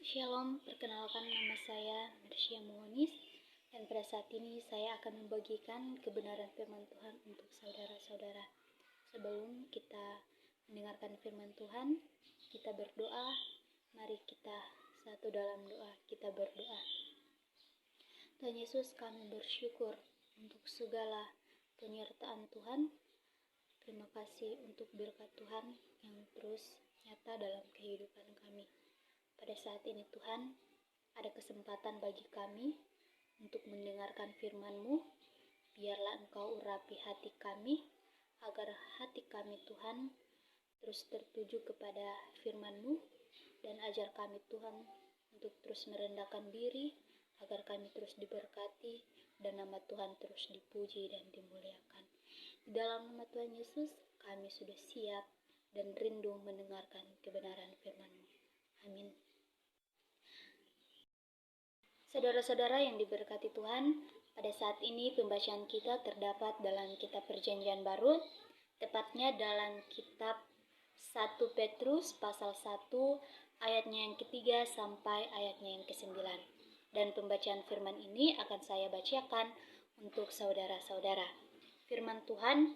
Shalom, perkenalkan nama saya Marsha Monis dan pada saat ini saya akan membagikan kebenaran firman Tuhan untuk saudara-saudara. Sebelum kita mendengarkan firman Tuhan, kita berdoa. Mari kita satu dalam doa, kita berdoa. Tuhan Yesus, kami bersyukur untuk segala penyertaan Tuhan. Terima kasih untuk berkat Tuhan yang terus nyata dalam kehidupan kami. Pada saat ini Tuhan, ada kesempatan bagi kami untuk mendengarkan firman-Mu. Biarlah Engkau urapi hati kami, agar hati kami Tuhan terus tertuju kepada firman-Mu, dan ajar kami Tuhan untuk terus merendahkan diri, agar kami terus diberkati, dan nama Tuhan terus dipuji dan dimuliakan. Di dalam nama Tuhan Yesus, kami sudah siap dan rindu mendengarkan kebenaran firman-Mu. Amin. Saudara-saudara yang diberkati Tuhan, pada saat ini pembacaan kita terdapat dalam kitab Perjanjian Baru, tepatnya dalam kitab 1 Petrus pasal 1 ayatnya yang ketiga sampai ayatnya yang ke-9. Dan pembacaan firman ini akan saya bacakan untuk saudara-saudara. Firman Tuhan,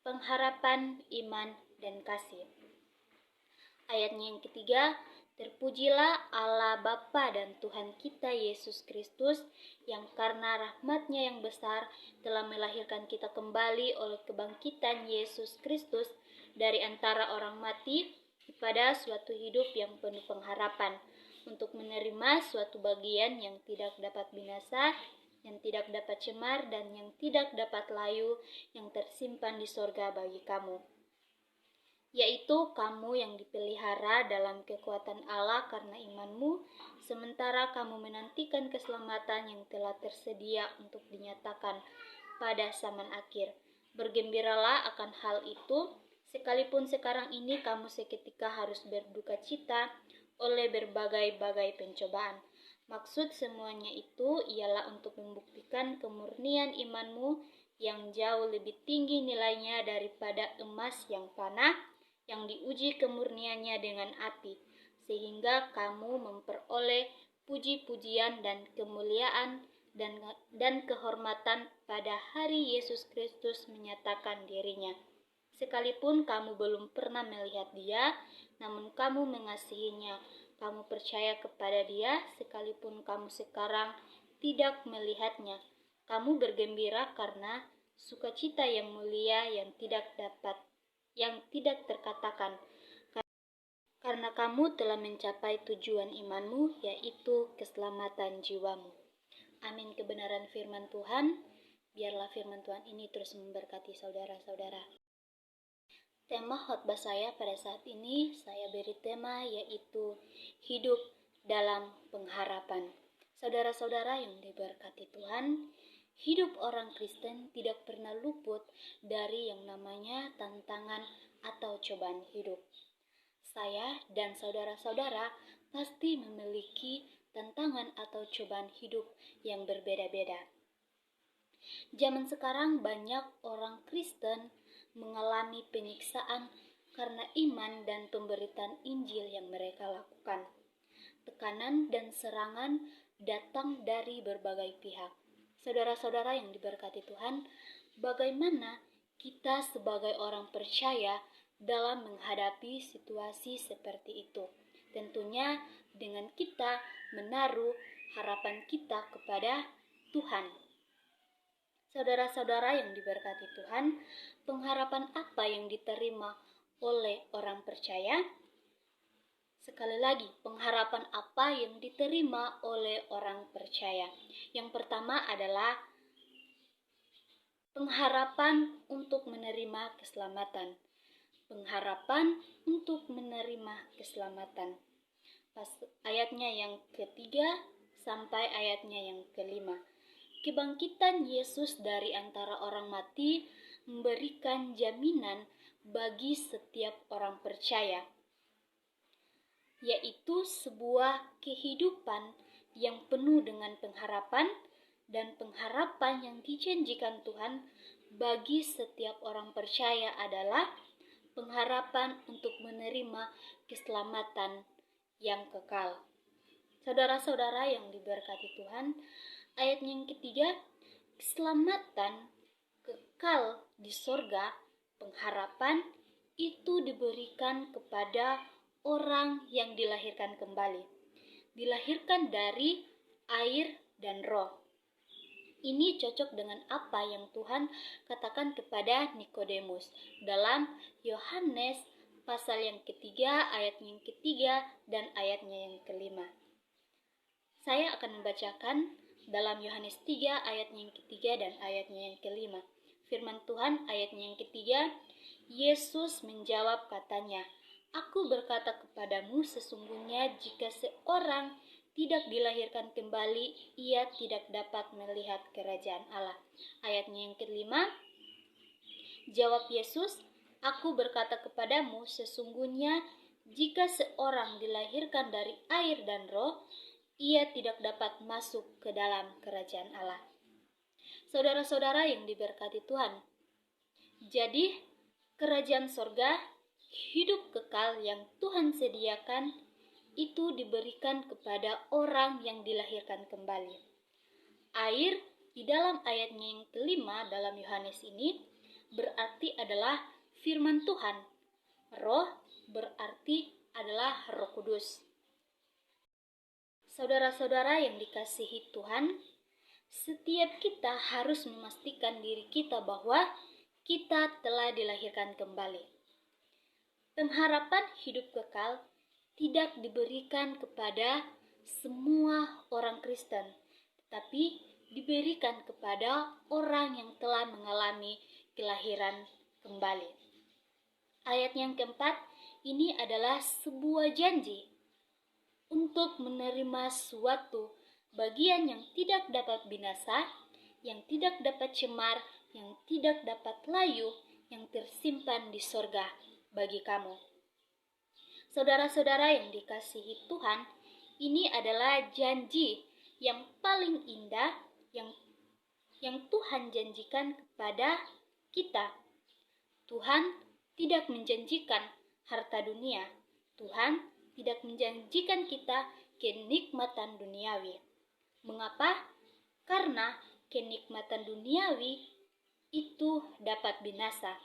pengharapan, iman, dan kasih. Ayatnya yang ketiga, terpujilah Allah Bapa dan Tuhan kita Yesus Kristus, yang karena rahmat-Nya yang besar telah melahirkan kita kembali oleh kebangkitan Yesus Kristus dari antara orang mati kepada suatu hidup yang penuh pengharapan, untuk menerima suatu bagian yang tidak dapat binasa, yang tidak dapat cemar, dan yang tidak dapat layu, yang tersimpan di sorga bagi kamu, yaitu kamu yang dipelihara dalam kekuatan Allah karena imanmu, sementara kamu menantikan keselamatan yang telah tersedia untuk dinyatakan pada zaman akhir. Bergembiralah akan hal itu, sekalipun sekarang ini kamu seketika harus berduka cita oleh berbagai-bagai pencobaan. Maksud semuanya itu ialah untuk membuktikan kemurnian imanmu yang jauh lebih tinggi nilainya daripada emas yang fana, yang diuji kemurniannya dengan api, sehingga kamu memperoleh puji-pujian dan kemuliaan dan kehormatan pada hari Yesus Kristus menyatakan dirinya. Sekalipun kamu belum pernah melihat Dia, namun kamu mengasihinya. Kamu percaya kepada Dia, sekalipun kamu sekarang tidak melihatnya. Kamu bergembira karena sukacita yang mulia yang tidak terkatakan, karena kamu telah mencapai tujuan imanmu, yaitu keselamatan jiwamu. Amin. Kebenaran firman Tuhan. Biarlah firman Tuhan ini terus memberkati saudara-saudara. Tema khotbah saya pada saat ini, saya beri tema yaitu hidup dalam pengharapan. Saudara-saudara yang diberkati Tuhan, hidup orang Kristen tidak pernah luput dari yang namanya tantangan atau cobaan hidup. Saya dan saudara-saudara pasti memiliki tantangan atau cobaan hidup yang berbeda-beda. Zaman sekarang banyak orang Kristen mengalami penyiksaan karena iman dan pemberitaan Injil yang mereka lakukan. Tekanan dan serangan datang dari berbagai pihak. Saudara-saudara yang diberkati Tuhan, bagaimana kita sebagai orang percaya dalam menghadapi situasi seperti itu? Tentunya dengan kita menaruh harapan kita kepada Tuhan. Saudara-saudara yang diberkati Tuhan, pengharapan apa yang diterima oleh orang percaya? Sekali lagi, pengharapan apa yang diterima oleh orang percaya? Yang pertama adalah pengharapan untuk menerima keselamatan. Pengharapan untuk menerima keselamatan. Ayatnya yang ketiga sampai ayatnya yang kelima. Kebangkitan Yesus dari antara orang mati memberikan jaminan bagi setiap orang percaya, yaitu sebuah kehidupan yang penuh dengan pengharapan, dan pengharapan yang dijanjikan Tuhan bagi setiap orang percaya adalah pengharapan untuk menerima keselamatan yang kekal. Saudara-saudara yang diberkati Tuhan, ayat yang ketiga, keselamatan kekal di sorga, pengharapan itu diberikan kepada orang yang dilahirkan kembali. Dilahirkan dari air dan roh. Ini cocok dengan apa yang Tuhan katakan kepada Nikodemus dalam Yohanes pasal yang ketiga, ayat yang ketiga, dan ayatnya yang kelima. Saya akan membacakan dalam Yohanes 3 ayat yang ketiga dan ayatnya yang kelima. Firman Tuhan ayatnya yang ketiga, Yesus menjawab katanya, "Aku berkata kepadamu sesungguhnya jika seorang tidak dilahirkan kembali, ia tidak dapat melihat kerajaan Allah." Ayatnya yang kelima, jawab Yesus, "Aku berkata kepadamu sesungguhnya jika seorang dilahirkan dari air dan roh, ia tidak dapat masuk ke dalam kerajaan Allah." Saudara-saudara yang diberkati Tuhan, jadi kerajaan sorga, hidup kekal yang Tuhan sediakan, itu diberikan kepada orang yang dilahirkan kembali. Air di dalam ayatnya yang kelima dalam Yohanes ini berarti adalah firman Tuhan. Roh berarti adalah Roh Kudus. Saudara-saudara yang dikasihi Tuhan, setiap kita harus memastikan diri kita bahwa kita telah dilahirkan kembali. Pengharapan hidup kekal tidak diberikan kepada semua orang Kristen, tetapi diberikan kepada orang yang telah mengalami kelahiran kembali. Ayat yang keempat, ini adalah sebuah janji untuk menerima suatu bagian yang tidak dapat binasa, yang tidak dapat cemar, yang tidak dapat layu, yang tersimpan di sorga bagi kamu. Saudara-saudara yang dikasihi Tuhan, ini adalah janji yang paling indah yang Tuhan janjikan kepada kita. Tuhan tidak menjanjikan harta dunia. Tuhan tidak menjanjikan kita kenikmatan duniawi. Mengapa? Karena kenikmatan duniawi itu dapat binasa,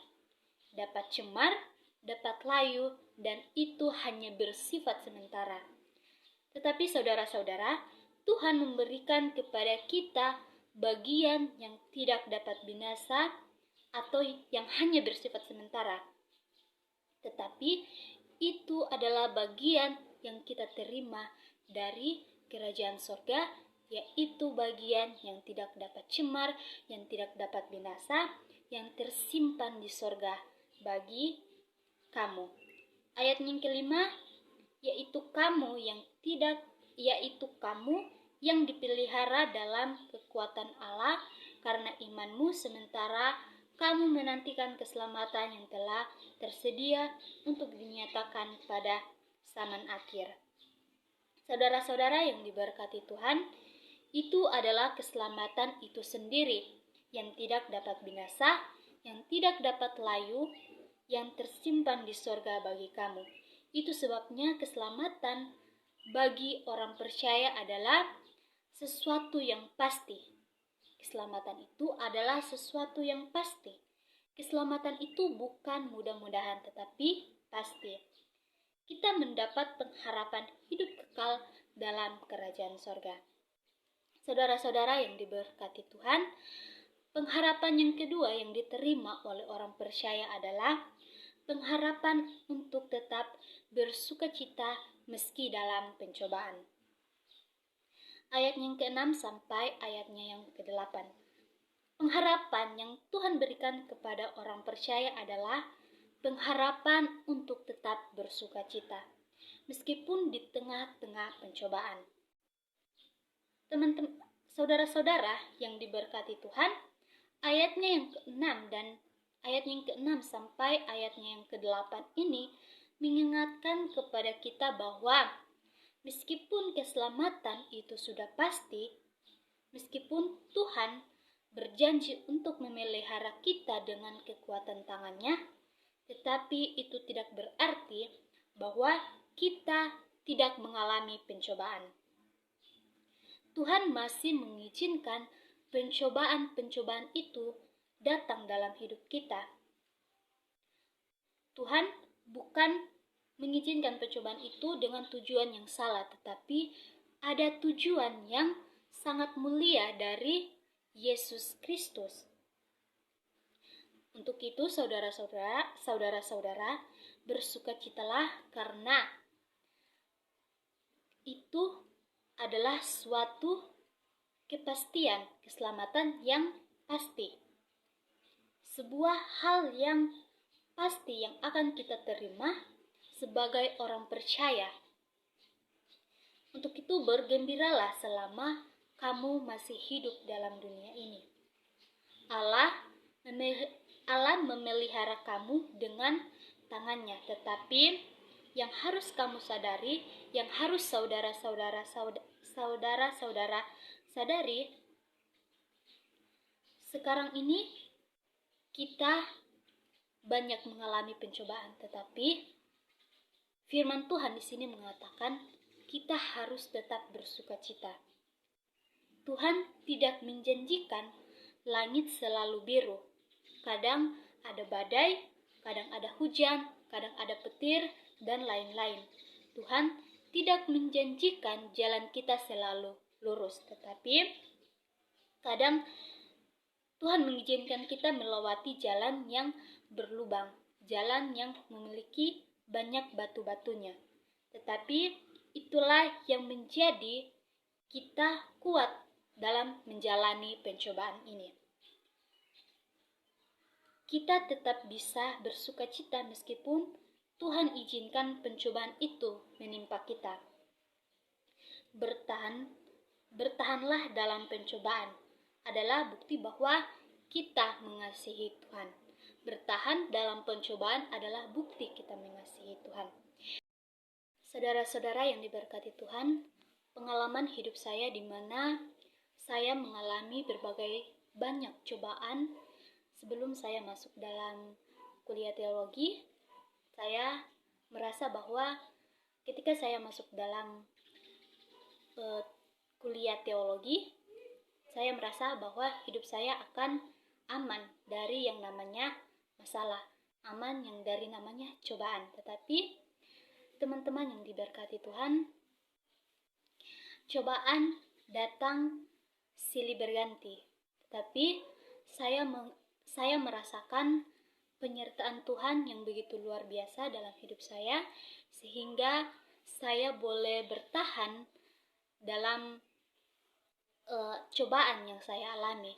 dapat cemar, dapat layu, dan itu hanya bersifat sementara. Tetapi saudara-saudara, Tuhan memberikan kepada kita bagian yang tidak dapat binasa atau yang hanya bersifat sementara. Tetapi itu adalah bagian yang kita terima dari kerajaan sorga, yaitu bagian yang tidak dapat cemar, yang tidak dapat binasa, yang tersimpan di sorga bagi kamu. Ayat yang kelima, yaitu kamu yang dipelihara dalam kekuatan Allah karena imanmu, sementara kamu menantikan keselamatan yang telah tersedia untuk dinyatakan pada zaman akhir. Saudara-saudara yang diberkati Tuhan, itu adalah keselamatan itu sendiri yang tidak dapat binasa, yang tidak dapat layu, yang tersimpan di sorga bagi kamu. Itu sebabnya keselamatan bagi orang percaya adalah sesuatu yang pasti. Keselamatan itu adalah sesuatu yang pasti. Keselamatan itu bukan mudah-mudahan, tetapi pasti. Kita mendapat pengharapan hidup kekal dalam kerajaan sorga. Saudara-saudara yang diberkati Tuhan, pengharapan yang kedua yang diterima oleh orang percaya adalah pengharapan untuk tetap bersukacita meski dalam pencobaan. Ayat yang ke-6 sampai ayatnya yang ke-8. Pengharapan yang Tuhan berikan kepada orang percaya adalah pengharapan untuk tetap bersukacita meskipun di tengah-tengah pencobaan. Teman-teman, saudara-saudara yang diberkati Tuhan, ayatnya yang ke-6 dan ayat yang ke-6 sampai ayatnya yang ke-8 ini mengingatkan kepada kita bahwa meskipun keselamatan itu sudah pasti, meskipun Tuhan berjanji untuk memelihara kita dengan kekuatan tangannya, tetapi itu tidak berarti bahwa kita tidak mengalami pencobaan. Tuhan masih mengizinkan pencobaan-pencobaan itu datang dalam hidup kita. Tuhan bukan mengizinkan pencobaan itu dengan tujuan yang salah, tetapi ada tujuan yang sangat mulia dari Yesus Kristus. Untuk itu saudara-saudara, bersukacitalah karena itu adalah suatu kepastian, keselamatan yang pasti. Sebuah hal yang pasti yang akan kita terima sebagai orang percaya. Untuk itu bergembiralah selama kamu masih hidup dalam dunia ini. Allah memelihara kamu dengan tangannya, tetapi yang harus kamu sadari, yang harus saudara-saudara sadari, sekarang ini kita banyak mengalami pencobaan, tetapi firman Tuhan di sini mengatakan kita harus tetap bersukacita. Tuhan tidak menjanjikan langit selalu biru. Kadang ada badai, kadang ada hujan, kadang ada petir, dan lain-lain. Tuhan tidak menjanjikan jalan kita selalu lurus, tetapi kadang Tuhan mengizinkan kita melewati jalan yang berlubang, jalan yang memiliki banyak batu-batunya. Tetapi itulah yang menjadi kita kuat dalam menjalani pencobaan ini. Kita tetap bisa bersukacita meskipun Tuhan izinkan pencobaan itu menimpa kita. Bertahanlah dalam pencobaan adalah bukti bahwa kita mengasihi Tuhan. Bertahan dalam pencobaan adalah bukti kita mengasihi Tuhan. Saudara-saudara yang diberkati Tuhan, pengalaman hidup saya di mana saya mengalami berbagai banyak cobaan sebelum saya masuk dalam kuliah teologi. Saya merasa bahwa ketika saya masuk dalam kuliah teologi, saya merasa bahwa hidup saya akan aman dari yang namanya masalah, aman yang dari namanya cobaan. Tetapi teman-teman yang diberkati Tuhan, cobaan datang silih berganti. Tetapi saya merasakan penyertaan Tuhan yang begitu luar biasa dalam hidup saya, sehingga saya boleh bertahan dalam cobaan yang saya alami.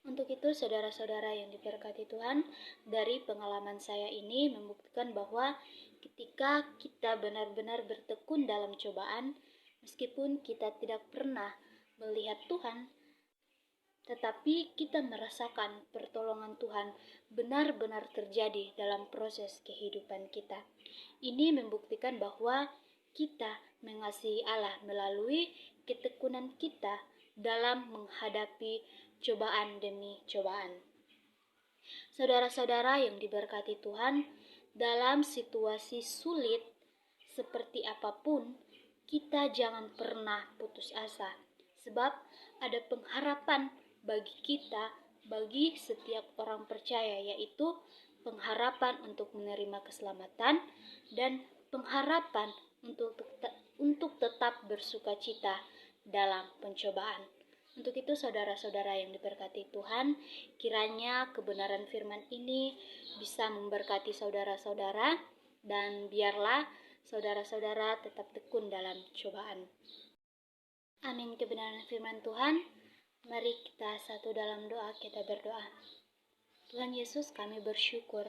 Untuk itu saudara-saudara yang diberkati Tuhan, dari pengalaman saya ini membuktikan bahwa ketika kita benar-benar bertekun dalam cobaan, meskipun kita tidak pernah melihat Tuhan, tetapi kita merasakan pertolongan Tuhan benar-benar terjadi dalam proses kehidupan kita. Ini membuktikan bahwa kita mengasihi Allah melalui ketekunan kita dalam menghadapi cobaan demi cobaan. Saudara-saudara yang diberkati Tuhan, dalam situasi sulit seperti apapun, kita jangan pernah putus asa, sebab ada pengharapan bagi kita, bagi setiap orang percaya, yaitu pengharapan untuk menerima keselamatan dan pengharapan untuk tetap bersukacita dalam pencobaan. Untuk itu saudara-saudara yang diberkati Tuhan, kiranya kebenaran firman ini bisa memberkati saudara-saudara, dan biarlah saudara-saudara tetap tekun dalam cobaan. Amin. Kebenaran firman Tuhan. Mari kita satu dalam doa, kita berdoa. Tuhan Yesus, kami bersyukur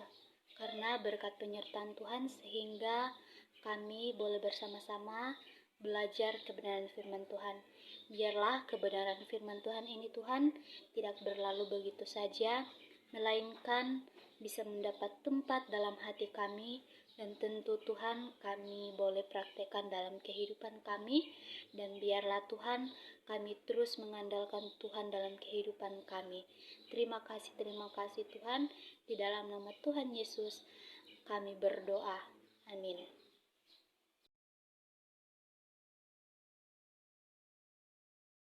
karena berkat penyertaan Tuhan sehingga kami boleh bersama-sama belajar kebenaran firman Tuhan. Biarlah kebenaran firman Tuhan ini Tuhan tidak berlalu begitu saja, melainkan bisa mendapat tempat dalam hati kami, dan tentu Tuhan kami boleh praktekkan dalam kehidupan kami, dan biarlah Tuhan kami terus mengandalkan Tuhan dalam kehidupan kami. Terima kasih Tuhan, di dalam nama Tuhan Yesus kami berdoa. Amin.